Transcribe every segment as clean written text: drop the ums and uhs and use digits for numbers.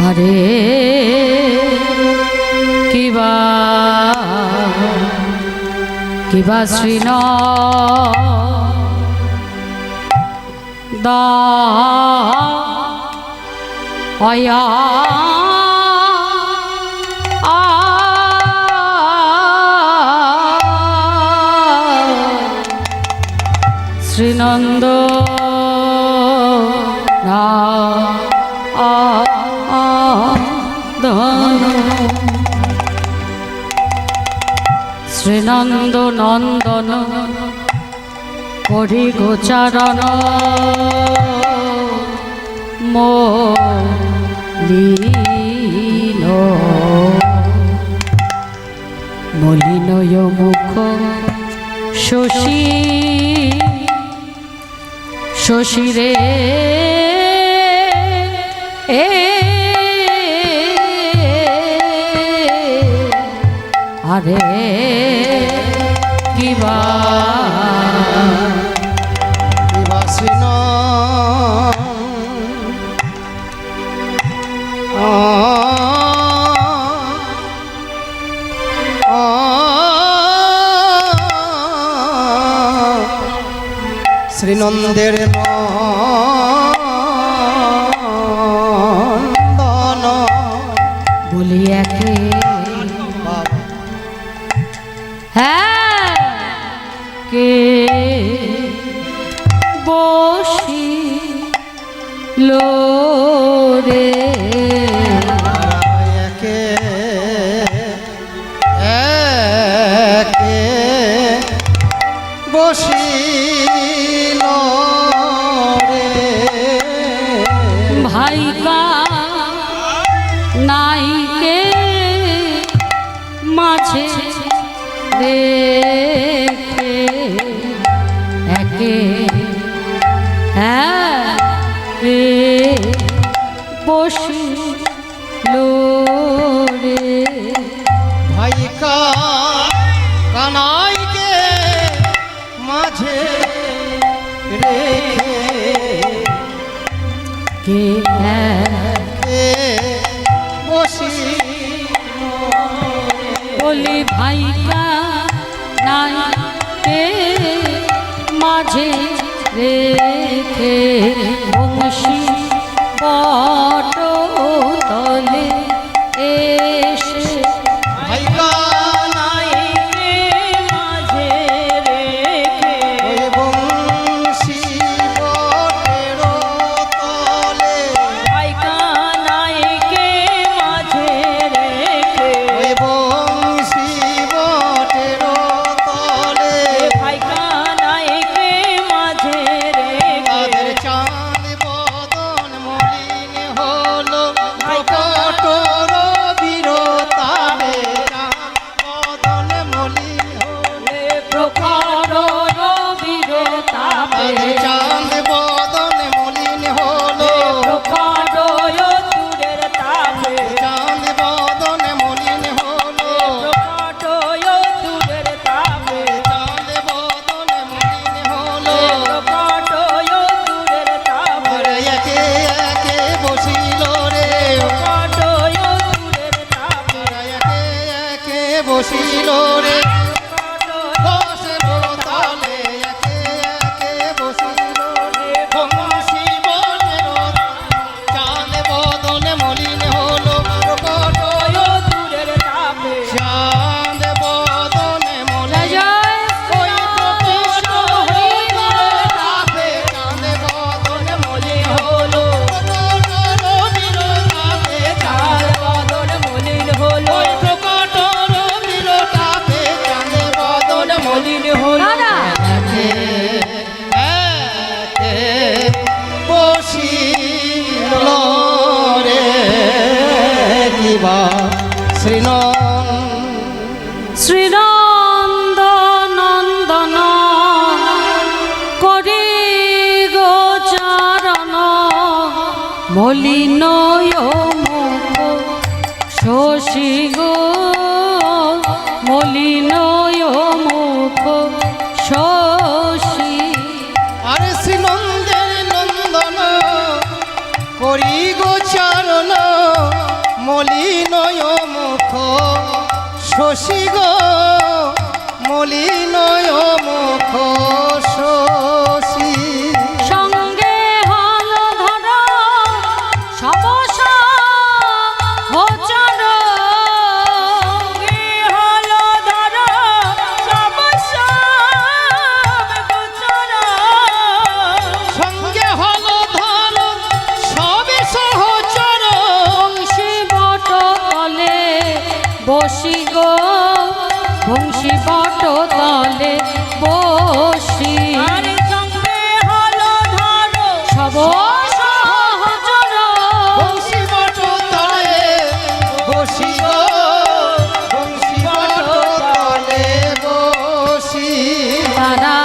আরে কিবা শ্রীন দা অয়া শ্রীনন্দ শ্রীনন্দ নন্দন করি গোচারণ মলিন মলিনয় মুখ শশী শশীরে আরে কিবা শ্রীন শ্রীনন্দের নন্দন বলি একে হ্যাঁ কে বসি লো রে একে একে বসিল রে ভাইকা নাইকে মাঝে দেখে একে একে বসিল রে ভাইকা কানাইকে মাঝে রেখে কে বসি বলি ভাইকা নাই কে মাঝে রেখে বংশী বট তলে এসে ভাইকা নাই কে মাঝে রেখে বংশী বটের তলে ভাইকা নাই কে মাঝে রেখে বংশী বটের তলে ভাইকা নাই কে মাঝে তাদের রেখে চাঁদ বদন মলিন হলো প্রকটর বিরতারে চাঁদ বদন মলিন হলো প্রখর বিরতাপে তাদের চাঁদ বদন মলিন হলো প্রখর দূরের তাপে চাঁদ বদন মলিন হলো প্রখর দূরের তাপে চাঁদ বদন মলিন হলো প্রখর দূরের তাপে ওরে একে একে বসিল রে প্রখর দূরের তাপে ওরে একে একে বসিল রে বসের তলে একে একে বসিল রে বংশী বটের চাঁদ বদন মলিন হলো প্রকট দূরের তাপে চাঁদ বদন মলিন জয় ওই প্রকট হইবার তাপে চাঁদ বদন মলিন হলো প্রকট বিরতাপে চাঁদ বদন মলিন হলো ওই প্রকট বিরতাপে চাঁদ বদন মলিন হলো একে একে বসিল রে কিবা শ্রীন শ্রীনন্দ নন্দন করি গোচারণ মলিন মুখ শশী গো মলিন মুখ শশী আরে শ্রীনন্দের নন্দন করি গোচারণ শশী গো মলিন মুখ শশী সঙ্গে হলো ধরো সমসা হোচর সঙ্গে হলো ধরো সমসা গোচর সঙ্গে হলো ধন সবে সহচর বংশী বট তলে বসি গো বংশী বট তলে বসি সঙ্গে হলো ধরো সব সহচর বংশী বট তলে বসি গো বংশী বট তলে বসি তারা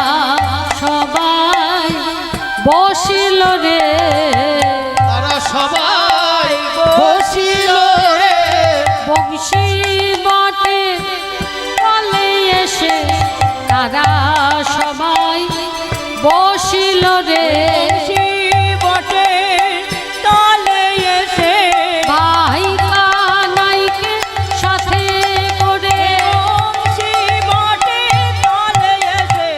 সবাই বসিল রে তারা সবাই বসিল রে বংশী বটে তলে এসে তারা সবাই বসিল রে বটে তলে এসে ভাই কানাইকে সাথে করে বংশী বটে তলে এসে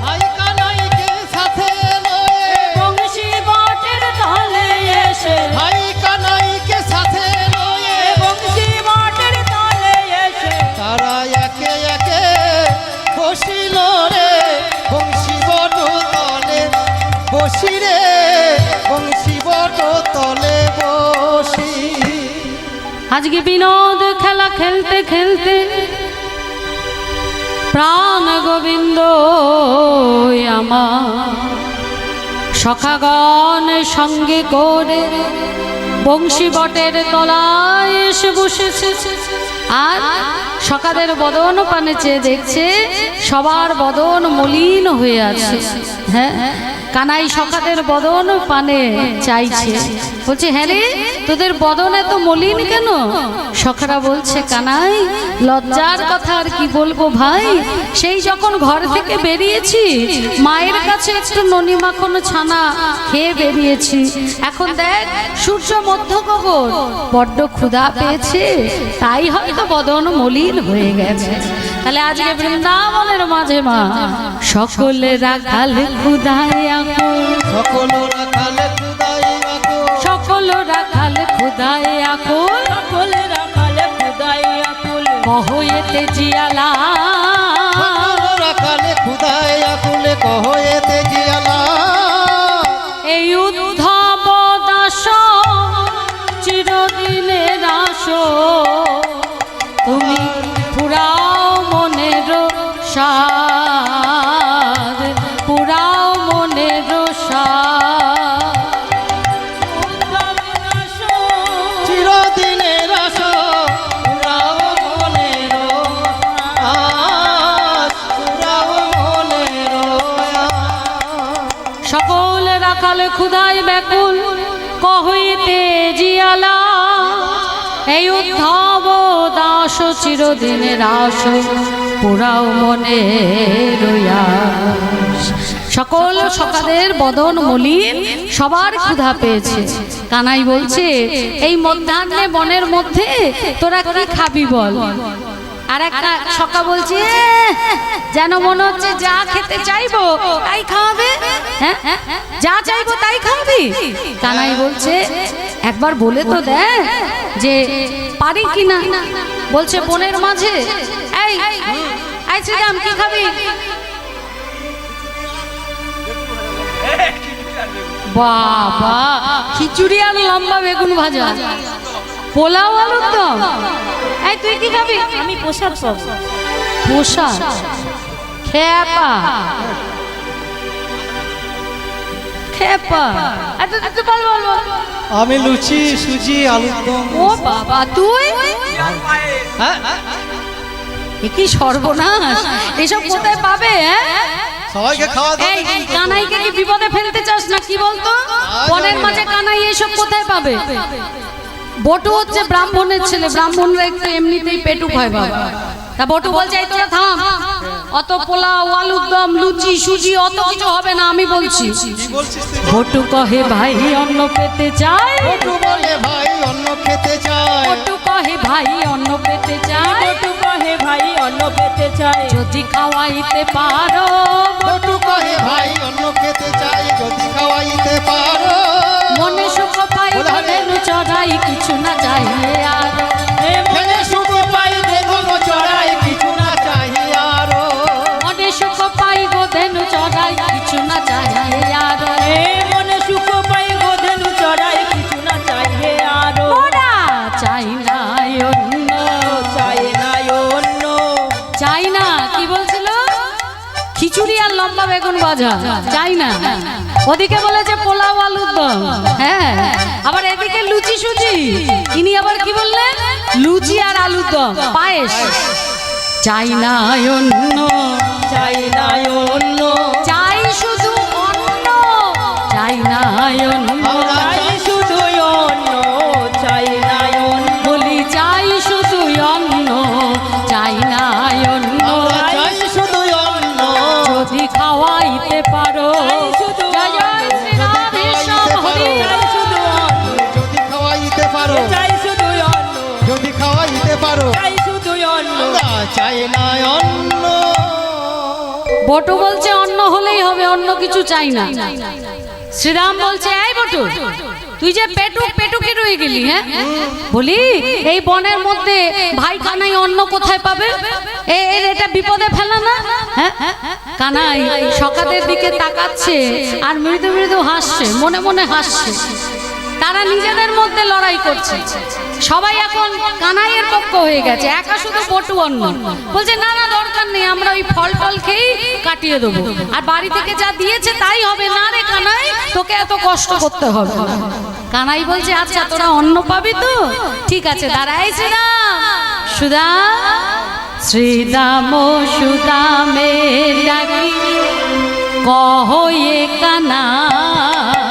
ভাই কানাইকে সাথে লয়ে বংশী বটের তলে এসে ভাই কানাইকে সাথে লয়ে বংশী বটের তলে এসে তারা একে একে বসিল রে বংশী বট তলে বসি রে বংশী বট তলে বসি আজকে বিনোদ খেলা খেলতে খেলতে প্রাণ গোবিন্দ আমার সখাগণ সঙ্গে করে বংশী বটের তলায় এসে বসেছে আর সখাদের বদন পানে চেয়ে দেখছে সবার বদন মলিন হয়ে আছে। হ্যাঁ, কানাই সখাদের বদন পানে চাইছে, বলছে হ্যাঁ রে তোদের বদন এত মলিন কেন? সখারা বলছে কানাই লজ্জার কথা আর কি বলবো ভাই, সেই যখন ঘর থেকে বেরিয়েছি মায়ের কাছে একটু ননি মাখন ছানা খেয়ে বেরিয়েছি, এখন দেখ সূর্য মধ্য গগন, বড্ড ক্ষুধা পেয়েছে তাই হয়তো বদন মলিন হয়ে গেছে। তাহলে আজকে বৃন্দাবনের মাঝে মা সকলে রাখাল ক্ষুধায় আকুল, সকল রাখাল খুদাই আকুল, সকল রাখাল ক্ষুধায় আকুল, সকল রাখাল ক্ষুধায় আকুল, কহয়েতে জিয়ালা সকল রাখাল খুদাই আকুল, কহয়েতে জিয়ালা এই উদ্ধব দাস চিরদিনের আস, তুমি পুরাও মনের সার, পুরাও মনের সার। চিরদিনের আশা পুরাও মনের আশ, পুরাও মনের আশ। সকল রাখাল ক্ষুধায় ব্যাকুল, কহইতে জিয়ালা এই উদ্ধব দাস চিরদিনের আস, পুরাও মনে রয়াস। সকল সকালের বদন মলিন, সবার ক্ষুধা পেয়েছে। কানাই বলছে এই মধ্যাহ্নে বনের মধ্যে তোরা কি খাবি বল? আর একটা সকা বলছে যেন মনে হচ্ছে যা খেতে চাইবো তাই খাওয়াবে, হ্যাঁ যা চাইবো তাই খাওয়াবি। কানাই বলছে একবার বলে তো দেখ যে পারি কিনা। বলছে বনের মাঝে এই এই শ্রীরাম কি খাবি? বাবা খিচুড়ি আর লম্বা বেগুন ভাজা, পোলাও আলুর দম। এই তুই কি খাবি? আমি প্রসাদ পাবো। প্রসাদ খেপা খেপা, এত তুই বল বল বল। আমি লুচি সুজি আলুর দম। ও বাবা তুই হ্যাঁ এ কি সর্বনাশ, এসব কোথায় পাবে? হ্যাঁ সবাইকে খাওয়া দাওয়া এই কানাইকে কি বিপদে ফেলতে চাস না কি বলতো? বনের মাঝে কানাই এসব কোথায় পাবে? বটু হচ্ছে ব্রাহ্মণের ছেলে, ব্রাহ্মণরা একটু এমনিতেই পেটুক হয় বাবা। তা বটু বলছে এই তোরা থাম, অত পোলাও আলুর দম লুচি সুজি অত কিছু হবে না, আমি বলছি। বটু কহে ভাই অন্ন পেতে চাই, বটু বলে ভাই অন্ন খেতে চায়, বটু কহে ভাই অন্ন পেতে চাই, বটু কহে যদি খাওয়াইতে পারো। বটু কহে ভাই অন্য খেতে চাই যদি খাওয়াইতে পারো। মনে সুখ পাই ধনু চড়াই কিছু না চাইলে আর। মনে সুখ পাই ধনু চড়াই কিছু না চাই আরো। মনে সুখ পাই গো ধনু চড়াই কিছু না চাইলে আর। মনে সুখ পাই গো ধনু চড়াই কিছু না চাইলে আরো। ওরা চাই না অন্য, চাই না অন্য। চাই না কি বলছিল? খিচুড়ি আর লম্বা বেগুন ভাজা চাই না। ওদিকে বলেছে পোলাও আলুর দম, হ্যাঁ, আবার এদিকে লুচি সুজি। ইনি আবার কি বললেন? লুচি আর আলুর দম পায়েস। চাই না অন্য, চাই না অন্য। চাই শুধু অন্ন, চাই না অন্য। চাই শুধু অন্য, চাই না অন্য। বলি চাই শুধু অন্ন, চাই না অন্য। চাই শুধু অন্ন যদি খাওয়াইতে পারো। শুধু জয় জয় শ্রীরাধেশ্যাম হরি। চাই শুধু অন্ন, যদি খাওয়াইতে পারো। চাই শুধু অন্ন, যদি খাওয়াইতে পারো। চাই শুধু অন্ন। আমরা চাই না অন্ন। বটু বলছে অন্ন হলেই হবে, অন্য কিছু চাই না। শ্রীরাম বলছে এই বটু, তুই যে পেটুক পেটুকি রয়ে গেলি, হ্যাঁ? বলি এই বনের মধ্যে ভাই কানাই অন্ন কোথায় পাবে? এর এটা বিপদে ফেলা না, হ্যাঁ? কানাই সকালের দিকে তাকাচ্ছে আর মৃদু মৃদু হাসছে, মনে মনে হাসছে। তারা নিজেদের মধ্যে লড়াই করছে। সবাই এখন কানাইয়ের পক্ষ হয়ে গেছে, একা শুধু বটু অন্য। বলছে না না দরকার নেই, আমরা ওই ফল ফল খেয়েই কাটিয়ে দেবো, আর বাড়ি থেকে যা দিয়েছে তাই হবে। না রে কানাই, তোকে এত কষ্ট করতে হবে না। কানাই বলছে আচ্ছা তোরা অন্ন পাবি তো, ঠিক আছে দাঁড়াই। শ্রীরাম সুদাম, শ্রীরাম সুদামে ডাকি কহো এ কানাই।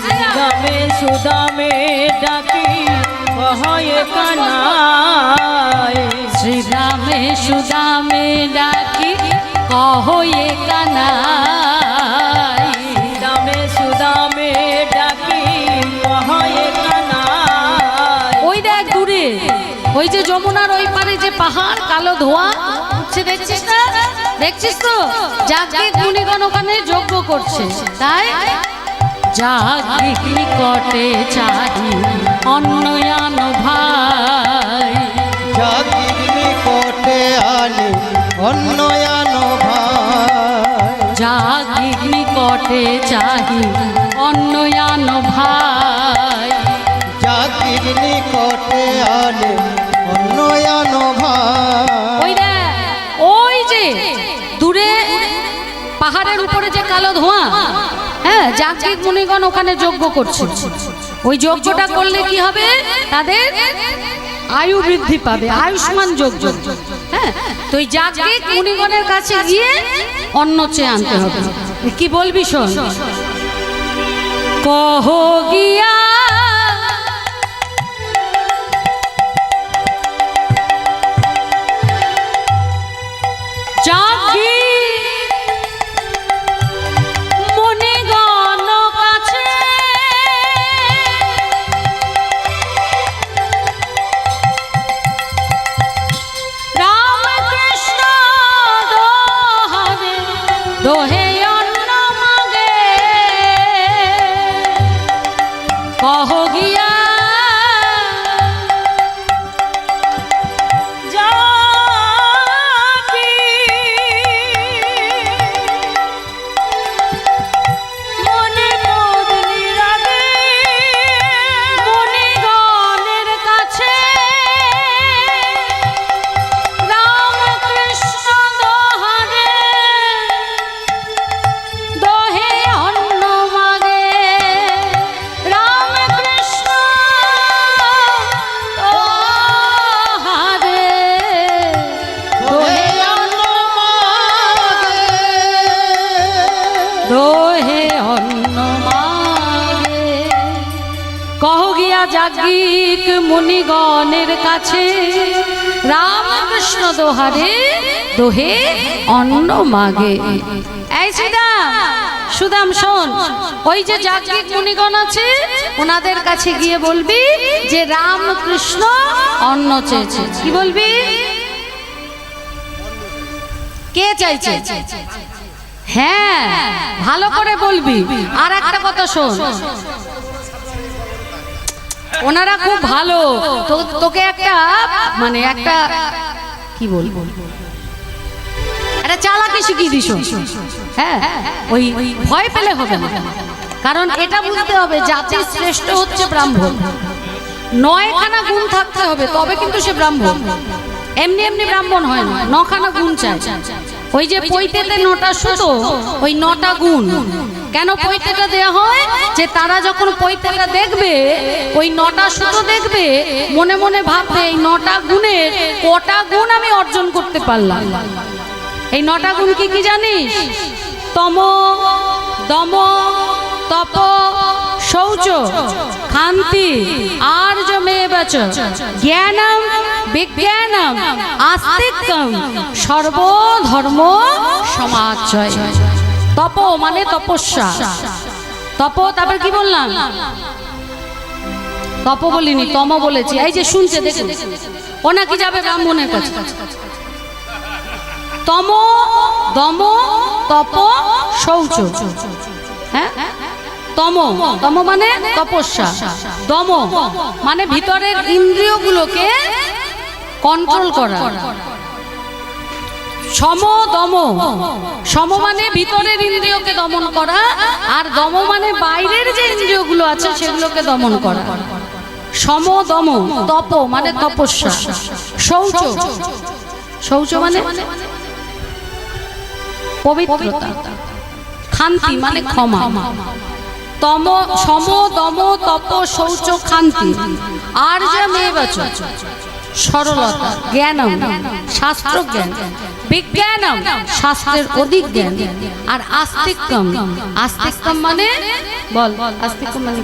সুদামে সুদামে ডাকি কহে কানাই। শ্রীরামে সুদামে ডাকি কহো এ কানাই। সুদামে সুদামে ডাকি কহে কানাই। ওই দেখ দূরে, ওই যে যমুনার ওই পারে যে পাহাড়, কালো ধোঁয়া উঠছে, দেখছিস না? দেখছিস তো? যাকে গুণীগণ ওখানে যজ্ঞ করছে, তাই যাগিক নিকটে চাহি অন্নয়ান ভাই। জাতির নিকটে আনে অন্নয়ান ভাই। যাগিক নিকটে চাহি অন্নয়ান ভাই। জাতির নিকটে আনে অন্নয়ান ভাই। ওই দেখ, ওই যে দূরে পাহাড়ের উপরে যে কালো ধোঁয়া, হ্যাঁ, যাজ্ঞিক মুনিগণ ওখানে যজ্ঞ করছে। ওই যজ্ঞটা করলে কি হবে? তাদের আয়ু বৃদ্ধি পাবে, আয়ুষ্মান যজ্ঞ, হ্যাঁ। তো ওই যাজ্ঞিক মুনিগণের কাছে গিয়ে অন্ন চেয়ে আনতে হবে। কি বলবি শোন। কহ গিয়া দোহে অন্ন মাগে কহ গিয়া যাবি মনে মদনি রাগে মুনিগণের কাছে রামকৃষ্ণ দোহারে দোহে অন্ন মাগে। রামকৃষ্ণ দোহারে দোহে অন্ন মাগে, দোহে অন্ন মাগে। কহ গিয়া যাজ্ঞিক মুনিগণের কাছে রামকৃষ্ণ দোহারে দোহে অন্ন মাগে। এই সুদাম, সুদাম শোন, ওই যে যাজ্ঞিক মুনিগণ আছে ওনাদের কাছে গিয়ে বলবি যে রামকৃষ্ণ অন্ন চেয়েছে। কি বলবি? কে চাইছে? হ্যাঁ, ভালো করে বলবি। আর একটা কথা শোন, ওনারা খুব ভালো, তোকে একটা মানে একটা কি বলবো, একটা চালাকি শিখিয়ে দিস। হ্যাঁ, ওই ভয় পেলে হবে না, কারণ এটা বুঝতে হবে জাতির শ্রেষ্ঠ হচ্ছে ব্রাহ্মণ। 9খানা গুণ থাকতে হবে তবে কিন্তু সে ব্রাহ্মণ। এমনি এমনি ব্রাহ্মণ হয় না, 9খানা গুণ চাই। ওই যে পৈতেতে 9টা সুতো, ওই 9টা গুণ। কেন পৈতেটা দেয়া হয়? যে তারা যখন পৈতেটা দেখবে, ওই 9টা সুতো দেখবে, মনে মনে ভাববে এই 9টা গুণের কটা গুণ আমি অর্জন করতে পারলাম। এই 9টা গুণ কি কি জানিস? তম, দম, তপ, শৌচ, ক্ষান্তি, আর্যমেবচ, জ্ঞানম, বিজ্ঞানম, আস্তিক্যম, সর্বধর্ম সমাচয়। তপ মানে তপস্যা। তপ, তারপর কি বললাম? তপ বলিনি, তম বলেছি। এই যে শুনছে দেখুন, ও নাকি যাবে ব্রাহ্মণের কাছে। তম, দম, তপ, শৌচ। হ্যাঁ, তম, তম মানে তপস্যা। দম মানে ভিতরের ইন্দ্রিয়গুলোকে কন্ট্রোল করা। সম, দম, সম মানে ভিতরের ইন্দ্রিয়কে দমন করা, আর দম মানে বাইরের যে ইন্দ্রিয়গুলো আছে সেগুলোকে দমন করা। সম, দম, তপ মানে তপস্যা। শৌচ, শৌচ মানে পবিত্রতা। ক্ষান্তি মানে ক্ষমা। তম, সম, দম, তপ, শৌচ, ক্ষান্তি। আর্যমেবচ সরলতা। জ্ঞানম শাস্ত্র জ্ঞান। বিজ্ঞানম শাস্ত্রের অধিক জ্ঞান। আর আস্তিক্যম, আস্তিক্যম মানে বল, আস্তিক্যম মানে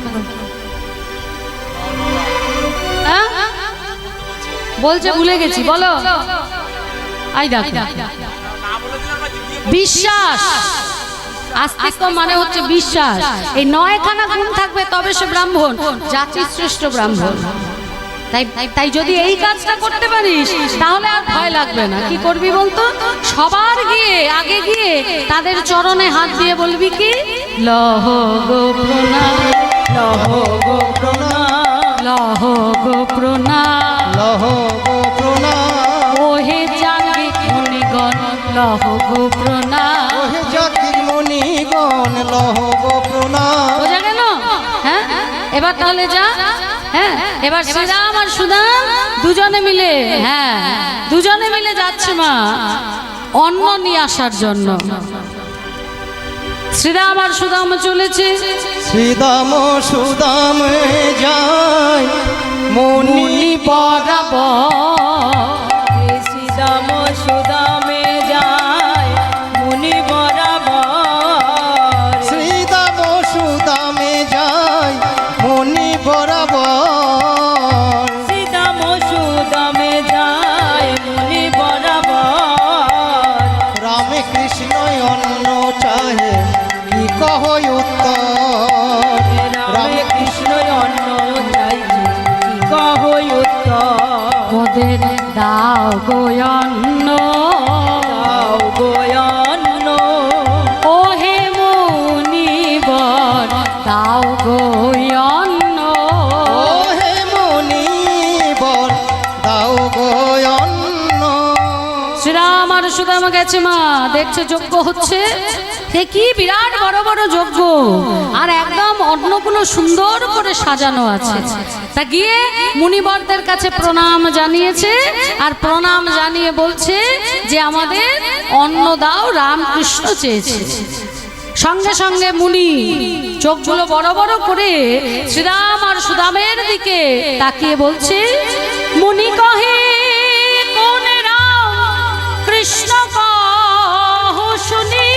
বলছে ভুলে গেছি, বলো। আই দেখ, বিশ্বাস। আস্তিক্য মানে হচ্ছে বিশ্বাস। এই 9খানা গুণ থাকবে তবে সে ব্রাহ্মণ, জাতির শ্রেষ্ঠ ব্রাহ্মণ। তাই যদি এই কাজটা করতে পারিস তাহলে আর ভয় লাগবে না। কি করবি বলতো? সবার গিয়ে আগে গিয়ে তাদের চরণে হাত দিয়ে বলবি কি, লহ গো প্রণাম, লহ গো প্রণাম, লহ গো প্রণাম, লহ গো প্রণাম, ওহে জাগিক মুনিগণ, লহ গো প্রণাম। ওহে জাতির মুনিগণ, লহ গো প্রণাম। বোঝা গেল? হ্যাঁ, এবার তাহলে যা। হ্যাঁ, এবার শ্রীরাম আর সুদাম দুজনে মিলে, হ্যাঁ দুজনে মিলে যাচ্ছে মা অন্ন নিয়ে আসার জন্য। শ্রীরাম আর সুদাম চলেছে। শ্রীদাম সুদাম যায় মুনি বরাবর, শ্রীদাম সুদামে যায় মুনি বরাবর। শ্রীদাম সুদামে যায় মুনি বরাবর। শ্রীদাম সুদামে যায় মুনি বরাবর। রামে কৃষ্ণ অন্ন চাহে কি কহ উত্তর। রামে কৃষ্ণ অন্ন চাইছে কি কহ উত্তর। ওদের দাও গোয়ন্ন, দাও গো অন্ন, ওহে মুনিবর দাও গোয়ন্ন। ওহে মুনিবর দাও গো অন্ন। শ্রীরাম আর সুদাম গেছে মা, দেখছে যজ্ঞ হচ্ছে। সে কি বিরাট বড় বড় যজ্ঞ, আর একদম অন্নগুলো সুন্দর করে সাজানো আছে। তা গিয়ে মুনিবরদের কাছে প্রণাম জানিয়েছে, আর প্রণাম জানিয়ে বলছে যে আমাদের অন্ন দাও, রামকৃষ্ণ চেয়েছে। সঙ্গে সঙ্গে মুনি চোখগুলো বড় বড় করে শ্রীরাম আর সুদামের দিকে তাকিয়ে বলছে, মুনি কহে কোন রাম কৃষ্ণ কহ শুনি।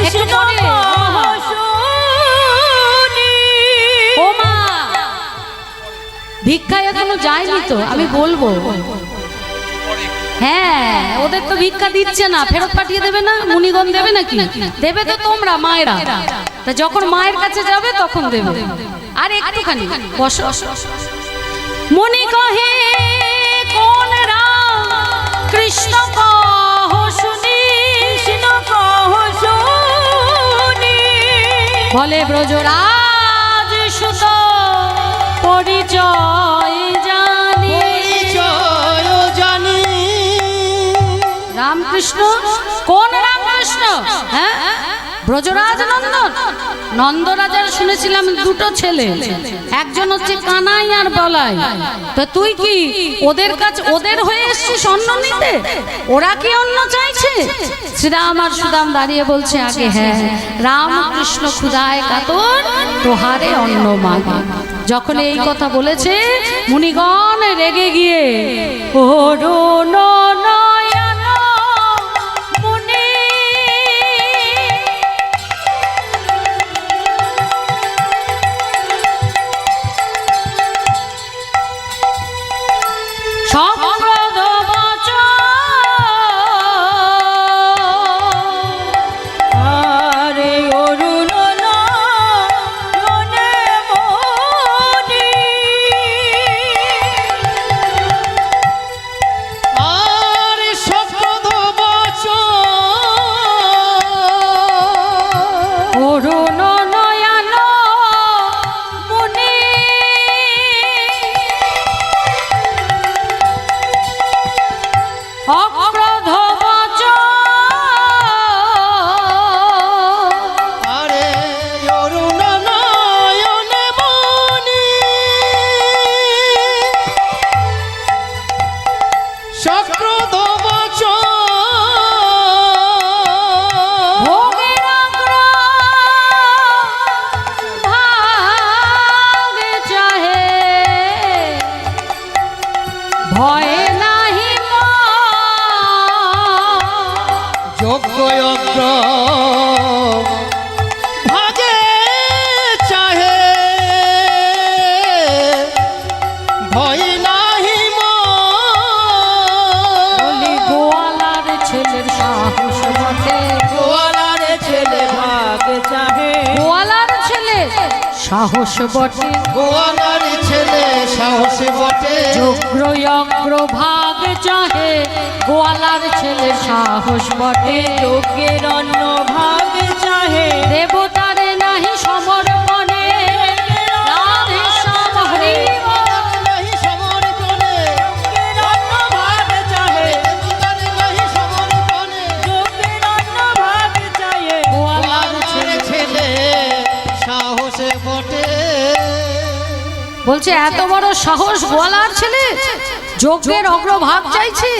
একটু পরে ও মা, ভিক্ষায় এখনো যায়নি তো, আমি বলবো। হ্যাঁ, ওদের তো ভিক্ষা দিচ্ছে না, ফেরত পাঠিয়ে দেবে না? মুনিগণ দেবে নাকি? দেবে তো তোমরা মায়েরা। তা যখন মায়ের কাছে যাবে তখন দেবে। আর একটুখানি বসো। মুনি কহে কোন রাম কৃষ্ণ কহ শুনি। বলে ব্রজরাজ সুত পরিচয় জানি। পরিচয় জানি। রামকৃষ্ণ কোন রামকৃষ্ণ? হ্যাঁ, ব্রজরাজ নন্দন। নন্দরাজার শুনেছিলাম দুটো ছেলে, একজন হচ্ছে কানাই আর বলাই। তো তুই কি ওদের কাছে ওদের হয়ে এসছিস অন্ন নিতে? ওরা কি অন্ন চাইছে? শ্রীরাম আর সুদাম দাঁড়িয়ে বলছে আগে হ্যাঁ, রামকৃষ্ণ ক্ষুধায় কাতর, তোহারে অন্ন মাগে। যখন এই কথা বলেছে মুনিগণ রেগে গিয়ে অরুণ নয়ন মুনি সম্প্রদ আরে অরুণ নয়নে মনি, আর শব্দ বচন অরুণ নয়ন মুনি অক্রোধ আরে অরুণ নয়ন মনি সক্রোধ বচন ভোগের ভাগ চাহে ভয়ে নাহি যোগ্য অগ্র ভাগে চাহে ভয় নাহি বলি গোয়ালার ছেলের সাহস বটে। গোয়ালার ছেলে ভাগ চাহে গোয়ালার ছেলে সাহস বটে, গোয়ালার ছেলে সাহস বটে যোগ্য অগ্র ভাগ চাহে গোয়ালার ছেলের সাহস বটে। যোগ্যের অন্ন ভাগ চাহে দেবতারে নাহি সমর্পণে রাধে শ্যাম হরি বল। নাহি সমর্পণে যোগ্যের অন্ন ভাগ চাহে দেবতার নাহি সমর্পণে যোগ্যের অন্ন ভাগ চাহে গোয়ালার গোয়ালার ছেলে ছেলে সাহস বটে বলছে এত বড় সাহস গোয়ালার ছেলে যজ্ঞের অগ্রভাগ চাইছে।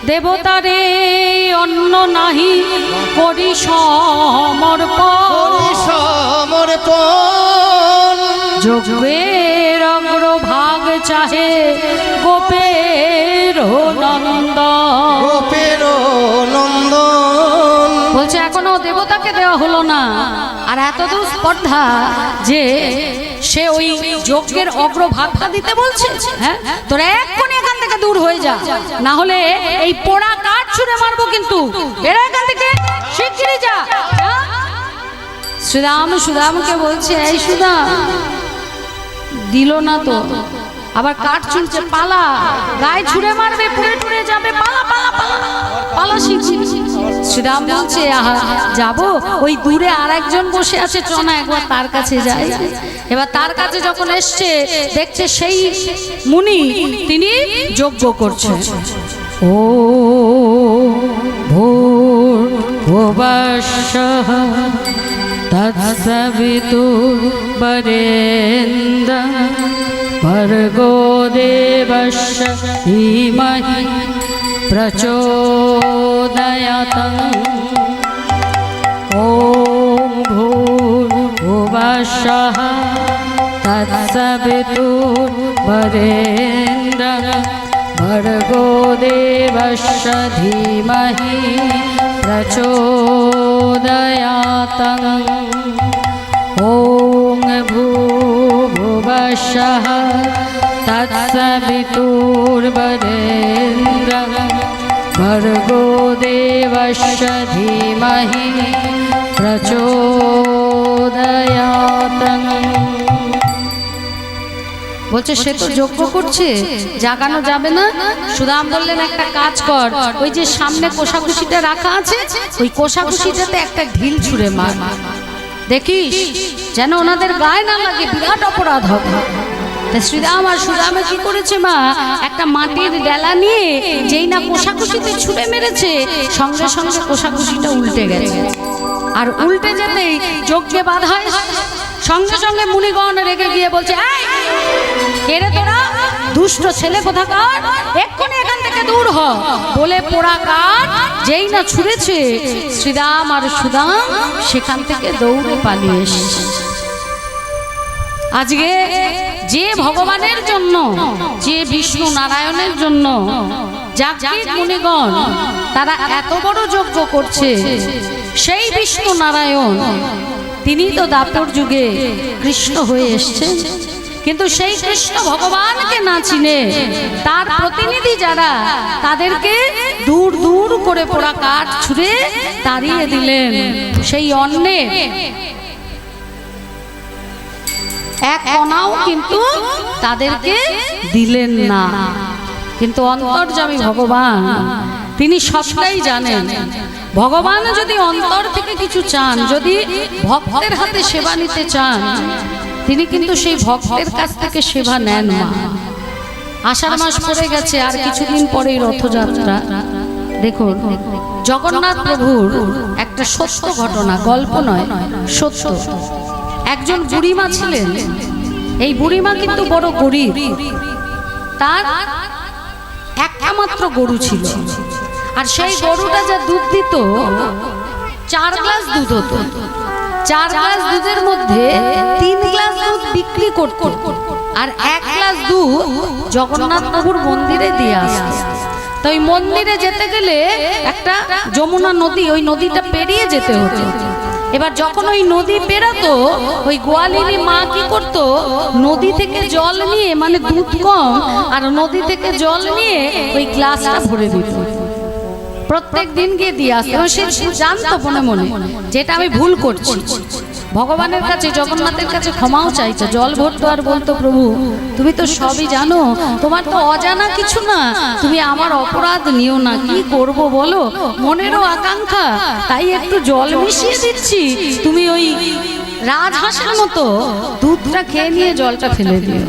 দেবতারে অন্ন নাহি করি সমর্পণ, সমর্পণ যজ্ঞের অগ্রভাগ চাহে গোপের নন্দন। গোপের নন্দন বলছে এখনো দেবতাকে দেওয়া হলো না, আর এত দূর স্পর্ধা যে সে ওই যজ্ঞের অগ্রভাগটা দিতে বলছে। হ্যাঁ, তোরা এক্ষুনি এখান থেকে দূর হয়ে যা, না হলে এই পোড়া কাঠ ছুঁড়ে মারবো কিন্তু। এরা এখান থেকে শিগগিরই যা। হ্যাঁ? শ্রীরাম সুদামকে বলছে এই সুদাম, দিল না তো, আবার কাঠ ছুঁড়ছে, পালা, গায়ে ছুঁড়ে মারবে, পুড়ে টুড়ে যাবে, পালা পালা পালা পালা শিখছি। শ্রীরাম বলছে আহা যাবো, ওই দূরে আর একজন বসে আছে, চনা একবার তার কাছে যাই। এবার তার কাছে যখন এসছে দেখছে সেই মুনি তিনি যজ্ঞ করছে। ও ভূর ভুবস্সঃ তৎসবিতুর্বরেণ্যং ভর্গো দেবস্য ধীমহি প্রচোদয়াৎ। ওম ভূর্ভুবস্সঃ তৎসবিতুর্বরেণ্যং ভর্গো দেবস্য ধীমহি প্রচোদয়াৎ। ওম ভূর্ভুবস্সঃ তৎসবিতুর্বরেণ্যং ভর্গো দেবস্য ধীমহি প্রচোদয়াৎ। বলছে সে তো যজ্ঞ করছে, জাগানো যাবে না। সুদাম বললেন একটা কাজ কর, ওই যে সামনে কোষাকুষিটা রাখা আছে, ওই কোষাকুষিটাতে একটা ঢিল ছুঁড়ে মার। দেখিস যেন ওনাদের গায়ে না লাগে, বিরাট অপরাধ হবে। শ্রীরাম আর সুদামে কি করেছে মা, একটা মাটির ডেলা নিয়ে যেই না কোষাকুষিতে ছুঁড়ে মেরেছে, সঙ্গে সঙ্গে কোষাকুষিটা উল্টে গেছে। আর উল্টে যেতেই যজ্ঞে বাধা এসেছে। সঙ্গে সঙ্গে মুনিগণ রেগে গিয়ে বলছে, এই কে রে তোরা, দুষ্ট ছেলে কোথাকার, এক্ষুনি এখান থেকে দূর হ। বলে পোড়া কাঠ যেই না ছুঁড়েছে, শ্রীরাম আর সুদাম সেখান থেকে দৌড়ে পালিয়ে এসেছে। আজকে যে ভগবানের জন্য, যে বিষ্ণু নারায়ণের জন্য যাজ্ঞিক মুনিগণ তারা এত বড় যজ্ঞ করছে, সেই বিষ্ণু নারায়ণ তিনি তো দাপর যুগে কৃষ্ণ হয়ে এসেছেন। কিন্তু সেই কৃষ্ণ ভগবানকে না চিনে তার প্রতিনিধি যারা, তাদেরকে দূর দূর করে পোড়া কাঠ ছুঁড়ে তাড়িয়ে দিলেন। সেই অন্নের এক কণাও কিন্তু তাদেরকে দিলেন না। কিন্তু অন্তর্যামী ভগবান তিনি সবটাই জানেন। ভগবান যদি অন্তর থেকে কিছু চান, যদি ভক্তের হাতে সেবা নিতে চান, তিনি কিন্তু সেই ভক্তের কাছ থেকে সেবা নেন। মা, আষাঢ় মাস পড়ে গেছে, আর কিছুদিন পরেই রথযাত্রা। দেখুন, জগন্নাথ প্রভুর একটা সত্য ঘটনা, গল্প নয়, সত্য। একজন বুড়িমা ছিলেন। এই বুড়িমা কিন্তু বড় গরিব। তার একটা মাত্র গরু ছিল, আর সেই গরুটা যা দুধ দিত, 4 গ্লাস দুধ হতো। 4 গ্লাস দুধের মধ্যে 3 গ্লাস দুধ বিক্রি করত, আর 1 গ্লাস দুধ জগন্নাথ প্রভুর মন্দিরে দিয়ে আসত। তো ওই মন্দিরে যেতে গেলে একটা যমুনা নদী, ওই নদীটা পেরিয়ে যেতে হতো। এবার যখন ওই নদী পেরাতো, ওই গোয়ালিনী মা কি করত, নদী থেকে জল নিয়ে, মানে দুধ কম আর নদী থেকে জল নিয়ে ওই গ্লাসটা ভরে দিত। প্রত্যেক দিন গিয়ে দিয়ে আসতো। সে জানতো মনে মনে যেটা আমি ভুল করছি। ভগবানের কাছে, জগন্নাথের কাছে ক্ষমাও চাইতো। জল ভরতো আর বলতো, প্রভু তুমি তো সবই জানো, তোমার তো অজানা কিছু না, তুমি আমার অপরাধ নিও না, কি করব বলো, মনেরও আকাঙ্ক্ষা, তাই একটু জল মিশিয়ে দিচ্ছি, তুমি ওই রাজহাঁসের মতো দুধটা খেয়ে নিয়ে জলটা ফেলে দিও।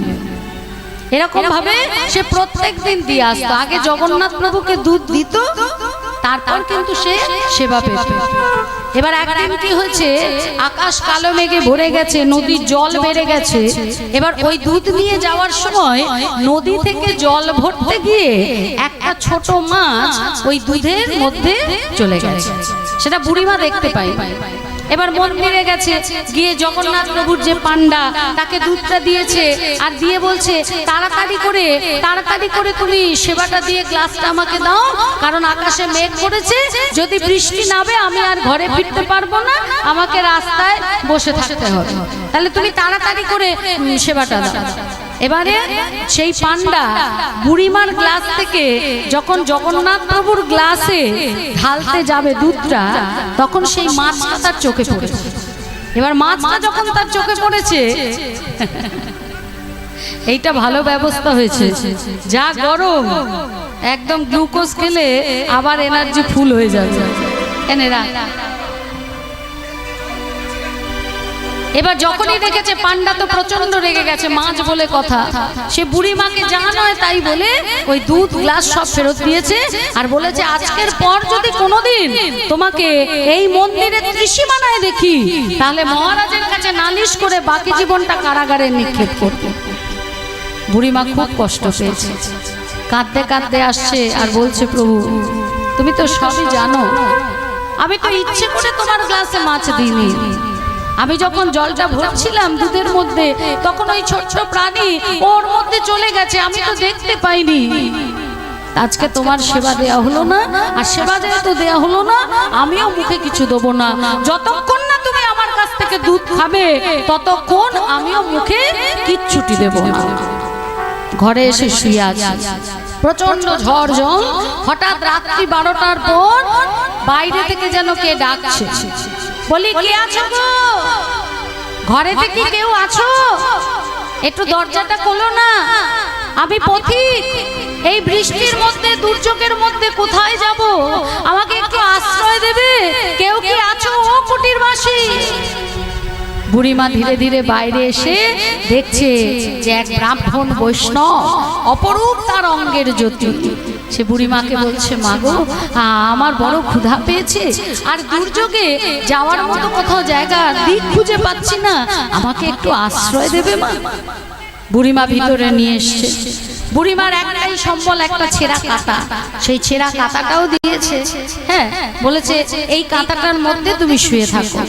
এরকম ভাবে সে প্রত্যেক দিন দিয়ে আসতো। আগে জগন্নাথ প্রভুকে দুধ দিত, তারপর কিন্তু সে সেবা পেত। এবার একদিন কি হয়েছে, আকাশ কালো মেঘে ভরে গেছে, নদীর জল বেড়ে গেছে। এবার ওই দুধ নিয়ে যাওয়ার সময় নদী থেকে জল ভরতে গিয়ে একটা ছোট মাছ ওই দুধের মধ্যে চলে গেছে। সেটা বুড়িমা দেখতে পায়। এবার মন্দিরে গেছে, গিয়ে জগন্নাথ প্রভুর যে পান্ডা, তাকে দুধটা দিয়েছে, আর দিয়ে বলছে, তাড়াতাড়ি করে তুমি সেবাটা দিয়ে গ্লাসটা আমাকে দাও, কারণ আকাশে মেঘ পড়েছে, যদি বৃষ্টি নামে আমি আর ঘরে ফিরতে পারবো না, আমাকে রাস্তায় বসে থাকতে হবে, তাহলে তুমি তাড়াতাড়ি করে সেবাটা দাও। এবারে সেই পান্ডা বুড়িমার গ্লাস থেকে যখন জগন্নাথ প্রভুর গ্লাসে ঢালতে যাবে দুধটা, তখন সেই মাছটা তার চোখে পড়েছে। এবার মাছটা যখন তার চোখে পড়েছে, এইটা ভালো ব্যবস্থা হয়েছে, যা গরম একদম গ্লুকোজ খেলে আবার এনার্জি ফুল হয়ে যাবে। এনেরা এবার যখনই দেখেছে পান্ডা তো প্রচন্ড রেগে গেছে, মাছ বলে কথা, সে বুড়ি মাকে যা নয় তাই বলে ওই দুধ গ্লাস সব ফেরত দিয়েছে, আর বলেছে, আজকের পর যদি কোনোদিন তোমাকে এই মন্দিরে ত্রিসীমানায় দেখি, তাহলে মহারাজের কাছে নালিশ করে বাকি জীবনটা কারাগারে নিক্ষেপ করবে। বুড়িমা খুব কষ্ট পেয়েছে, কাঁদতে কাঁদতে আসছে আর বলছে, প্রভু তুমি তো সবই জানো, আমি তো ইচ্ছে করে তোমার গ্লাসে মাছ দিইনি, আমি যখন জলটা ভরছিলাম দুধের মধ্যে, তখন ওই ছোট্ট প্রাণী ওর মধ্যে চলে গেছে, আমি তো দেখতে পাইনি। আজকে তোমার সেবা দেয়া হলো না, আর সেবা যেহেতু দেয়া হলো না, আমিও মুখে কিছু দেবো না। যতক্ষণ না তুমি আমার কাছ থেকে দুধ খাবে, ততক্ষণ আমিও মুখে কিচ্ছুটি দেবো না। ঘরে এসে শুয়ে আছে, প্রচন্ড ঝড় জল। হঠাৎ রাত্রি 12টার পর বাইরে থেকে যেন কে ডাকছে। বলি, কে আছো গো? ঘরে থেকে কেউ আছো? একটু দরজাটা খোলো না, আমি পথিক, এই বৃষ্টির মধ্যে, দুর্যোগের মধ্যে কোথায় যাব, আমাকে একটু আশ্রয় দেবে? কেউ কি আছো ও কুটিরবাসী? বুড়িমা ধীরে ধীরে বাইরে এসে দেখছে যে এক ব্রাহ্মণ বৈষ্ণব, অপরূপ তার অঙ্গের জ্যোতি। সে বুড়িমাকে বলছে, মা গো, আমার বড় ক্ষুধা পেয়েছে, আর দুর্যোগে যাওয়ার মতো কোথাও জায়গা দিক খুঁজে পাচ্ছি না, আমাকে একটু আশ্রয় দেবে মা? বুড়িমা ভিতরে নিয়ে এসছে। বুড়িমার একটাই সম্বল, একটা ছেঁড়া কাঁটা। সেই ছেঁড়া কাঁটাটাও দিয়েছে। হ্যাঁ, বলেছে এই কাঁটাটার মধ্যে তুমি শুয়ে থাকো।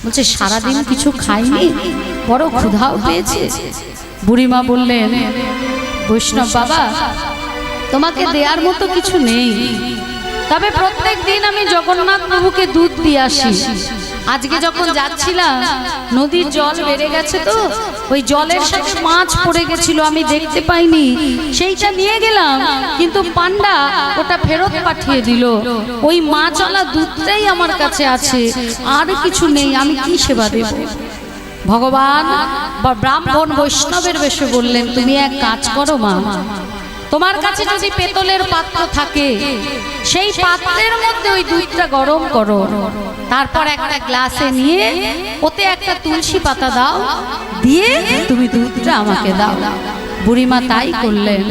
বলছে সারাদিন কিছু খাইনি, বড় ক্ষুধাও পেয়েছে। বুড়িমা বললেন, বৈষ্ণব বাবা, তোমাকে দেওয়ার মতো কিছু নেই, তবে প্রত্যেক দিন আমি জগন্নাথ প্রভুকে দুধ দিয়ে আসি। আজকে যখন যাচ্ছিলাম নদীর জল বেড়ে গেছে, তো ওই জলের সাথে মাছ পড়ে গেছিল, আমি দেখতে পাইনি, সেইটা নিয়ে গেলাম, কিন্তু পান্ডা ওটা ফেরত পাঠিয়ে দিল। ওই মাছওয়ালা দুধটাই আমার কাছে আছে, আর কিছু নেই, আমি কি সেবা দেব? ভগবান বা ব্রাহ্মণ বৈষ্ণবের বেশে বললেন, তুমি এক কাজ করো মা, তোমার কাছে যদি পেতলের পাত্র থাকে, সেই পাত্রের মধ্যে ওই দুধটা গরম করো, তারপর একটা গ্লাসে নিয়ে ওতে একটা তুলসী পাতা দাও, দিয়ে তুমি দুধটা আমাকে দাও। বুড়িমা তাই করলেন।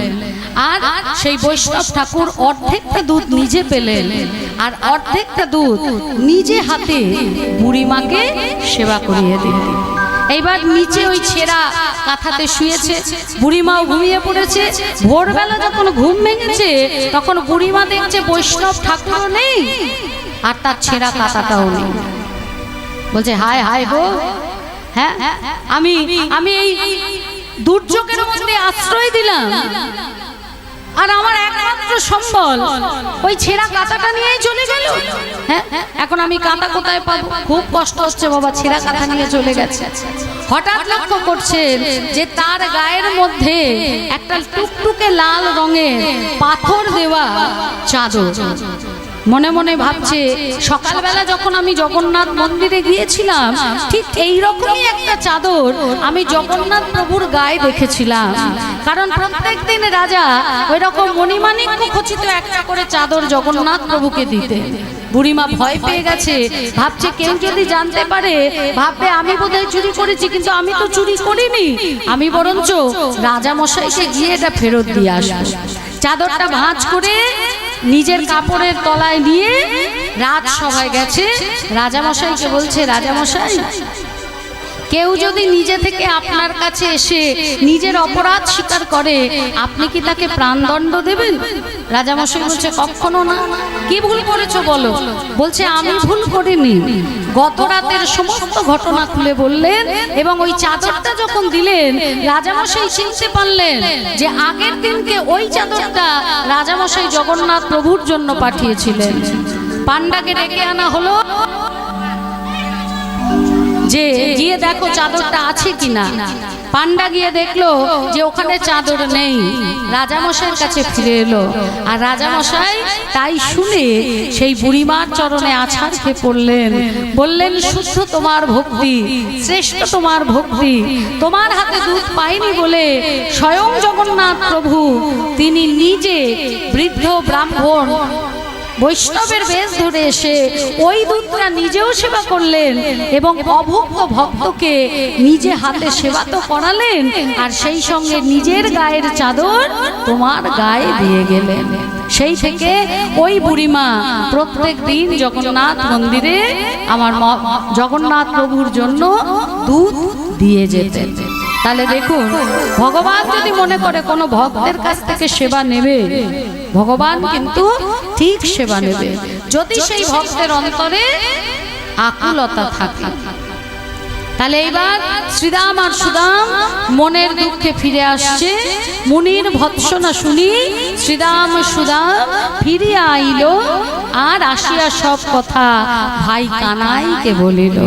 আর সেই বৈষ্ণব ঠাকুর অর্ধেকটা দুধ নিজে পেলেন, আর অর্ধেকটা দুধ নিজে হাতে বুড়িমাকে সেবা করিয়ে দিলেন। এইবার নিচে ওই ছেঁড়া কাঁথাতে শুয়েছে, বুড়িমাও ঘুমিয়ে পড়েছে। ভোরবেলা যখন ঘুম ভেঙেছে, তখন বুড়িমা দেখছে বৈষ্ণব ঠাকুরও নেই, আর তার ছেঁড়া কাঁথাটাও নেই। বলছে, হায় হায় গো, হ্যাঁ আমি এই দুর্যোগের মধ্যে আশ্রয় দিলাম, আর আমার একমাত্র সম্বল ওই ছেঁড়া কাঁথাটা নিয়েই চলে গেল। হ্যাঁ, এখন আমি কাঁথা কোথায় পাবো? খুব কষ্ট হচ্ছে বাবা, ছেঁড়া কাঁথা নিয়ে চলে গেছে। হঠাৎ লক্ষ্য করছেন যে তার গায়ের মধ্যে একটা টুকটুকে লাল রঙের পাথর দেওয়া চাদর। মনে মনে ভাবছে, সকালবেলা যখন আমি জগন্নাথ মন্দিরে গিয়েছিলাম, ঠিক এই রকমই একটা চাদর আমি জগন্নাথ প্রভুর গায়ে দেখেছিলাম। কারণ প্রত্যেক দিন রাজা ওই রকম মণিমাণিক্য খচিত একটা করে চাদর জগন্নাথ প্রভুকে দিতে। বুড়িমা ভয় পেয়ে গেছে, ভাবছে কেউ যদি জানতে পারে ভাববে আমি বোধহয় চুরি করেছি, কিন্তু আমি তো চুরি করিনি, আমি বরঞ্চ রাজা মশাইকে গিয়ে এটা ফেরত দিয়ে আসবো। চাদরটা ভাঁজ করে নিজের কাপড়ের তলায় নিয়ে রাজসভায় গেছে। রাজামশাইকে বলছে, রাজামশাই, কেউ যদি নিজে থেকে আপনার কাছে এসে নিজের অপরাধ স্বীকার করে, আপনি কি তাকে প্রাণদণ্ড দেবেন? রাজামশাই বলছে, কখনো না। কি ভুল করেছো বলো? বলছে, আমি ভুল করিনি। গত রাতের সমস্ত ঘটনা খুলে বললেন, এবং ওই চাদরটা যখন দিলেন, রাজামশাই চিনতে পারলেন যে আগের দিনকে ওই চাদরটা রাজামশাই জগন্নাথ প্রভুর জন্য পাঠিয়েছিলেন। পান্ডাকে ডেকে আনা হলো যে গিয়ে দেখো চাদরটা আছে কিনা। পান্ডা গিয়ে দেখলো যে ওখানে চাদর নেই। রাজামশাইয়ের কাছে ফিরে এলো, আর রাজামশাই তাই শুনে সেই বুড়িমার চরণে আছাড় খেয়ে পড়লেন। বললেন, শুদ্ধ তোমার ভক্তি, শ্রেষ্ঠ তোমার ভক্তি, তোমার হাতে দুধ পাইনি বলে স্বয়ং জগন্নাথ প্রভু তিনি নিজে বৃদ্ধ ব্রাহ্মণ বৈষ্ণবের বেশ ধরে এসে ওই দুধটা নিজেও সেবা করলেন, এবং অভুক্ত ভক্তকে নিজে হাতে সেবা তো করালেন, আর সেই সঙ্গে নিজের গায়ের চাদর তোমার গায়ে দিয়ে গেলেন। সেই থেকে ওই বুড়িমা প্রত্যেক দিন জগন্নাথ মন্দিরে আমার জগন্নাথ প্রভুর জন্য দুধ দিয়ে যেতেন। তাহলে দেখুন, ভগবান যদি মনে করে কোনো ভক্তের কাছ থেকে সেবা নেবে, ভগবান কিন্তু ঠিক সেবা নেবে, যদি সেই ভক্তের অন্তরে আকুলতা থাকে। তাহলে এইবার শ্রীরাম আর সুদাম মনের দুঃখে ফিরে আসছে। মুনির ভৎসনা শুনি শ্রীরাম সুদাম ফিরিয়া আইল, আর আসিয়া সব কথা ভাই কানাইকে বলিল।